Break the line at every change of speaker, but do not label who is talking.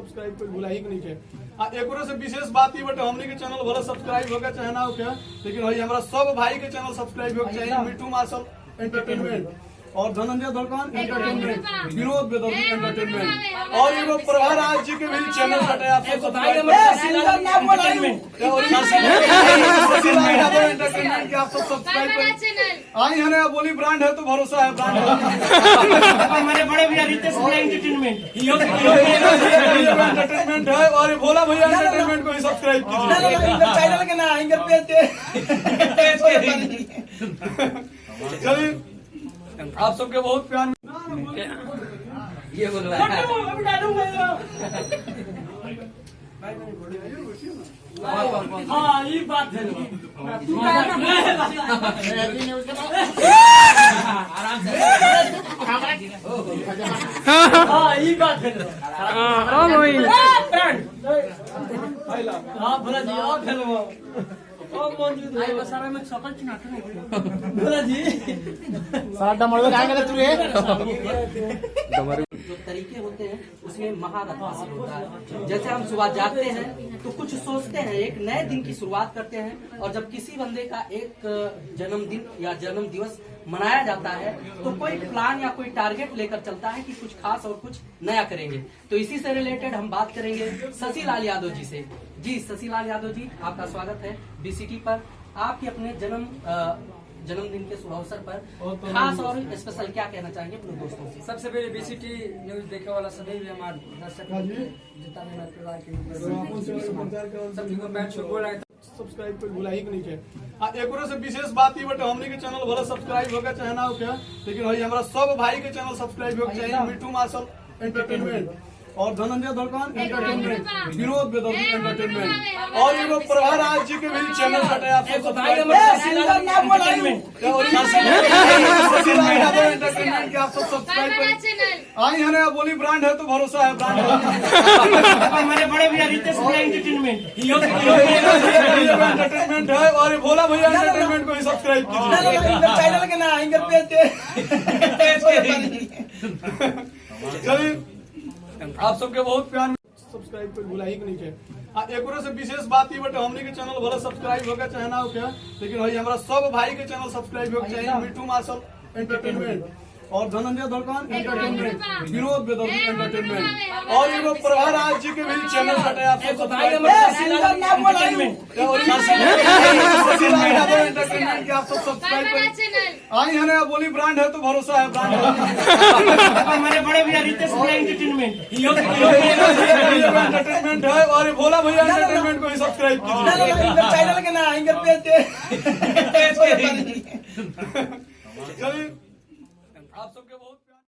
Subscribe कर भुला ही नहीं के एक से विशेष बात ही बटे हमनी के चैनल भले सब्सक्राइब होगा चाहे ना हो क्या, लेकिन भाई हमारा सब भाई के चैनल सब्सक्राइब होगा चाहिए। मिठू मार्शल एंटरटेनमेंट और धनंजय धड़कन एंटरटेनमेंट, विनोद बेदर्दी एंटरटेनमेंट और ये प्रभाराज जी के भी चैनल बटे आप सब सब्सक्राइब एंटरटेनमेंट के आप सब सब्सक्राइब करें। आई है ना बोली ब्रांड है तो भरोसा है ब्रांड
हमारे बड़े भैया रितेश भैया एंटरटेनमेंट
एंटरटेनमेंट है और भोला भैया एंटरटेनमेंट को भी सब्सक्राइब कीजिए
चैनल के ना
चलिए आप सबके बहुत प्यार
ये बोलो
हाँ ये बात है आराम से हाँ ये बात है हाँ भोला जी और खेलो में सकल चुनाते भोला जी
जो तरीके होते हैं उसमें महारथ हासिल होता है। जैसे हम सुबह जागते हैं तो कुछ सोचते हैं, एक नए दिन की शुरुआत करते हैं, और जब किसी बंदे का एक जन्मदिन या जन्म दिवस मनाया जाता है तो कोई प्लान या कोई टारगेट लेकर चलता है कि कुछ खास और कुछ नया करेंगे। तो इसी से रिलेटेड हम बात करेंगे शशि लाल यादव जी से। जी शशि लाल यादव जी, आपका स्वागत है बीसीटी पर। आपके अपने जन्मदिन के शुभ अवसर पर खास और स्पेशल क्या कहना चाहेंगे अपने दोस्तों से?
सबसे पहले बीसीटी न्यूज देखने वाला सभी भी हमारे दर्शक जितना भी हमारे परिवार के सभी को मैं बोल रहा है
सब्सक्राइब कर भुला ही नहीं के एक से विशेष बात ही बटे हमनी के चैनल भले सब्सक्राइब होगा चाहे ना हो क्या, लेकिन भाई हमारा सब भाई के चैनल सब्सक्राइब होगा चाहिए। मिठू मार्शल एंटरटेनमेंट और धनंजय धड़कन एंटरटेनमेंट, विनोद बेदर्दी एंटरटेनमेंट और ये प्रभाराज जी के भी चैनल बटे आप सब सब्सक्राइब एंटरटेनमेंट के आप सब सब्सक्राइब करें। आई है ना बोली ब्रांड है तो भरोसा है ब्रांड
हमारे बड़े भैया रितेश भैया एंटरटेनमेंट
एंटरटेनमेंट है और भोला भैया एंटरटेनमेंट को भी सब्सक्राइब कीजिए
चैनल के ना
चलिए आप सबके बहुत प्यार सब्सक्राइब कर भुला ही नहीं के एक से विशेष बात ही बटे हमनी के चैनल भले सब्सक्राइब होगा चाहे ना हो क्या, लेकिन भाई हमारा सब भाई के चैनल सब्सक्राइब होगा चाहिए। मिठू मार्शल एंटरटेनमेंट और धनंजय धड़कन एंटरटेनमेंट, विनोद बेदर्दी एंटरटेनमेंट और ये प्रभाराज जी के भी चैनल बटे आप सब सब्सक्राइब एंटरटेनमेंट के आप सब सब्सक्राइब करें। आई है ना बोली ब्रांड है तो भरोसा है ब्रांड
हमारे बड़े भैया रितेश भैया एंटरटेनमेंट
एंटरटेनमेंट है और भोला भैया एंटरटेनमेंट को भी सब्सक्राइब कीजिए
चैनल के ना
चलिए आप सबके बहुत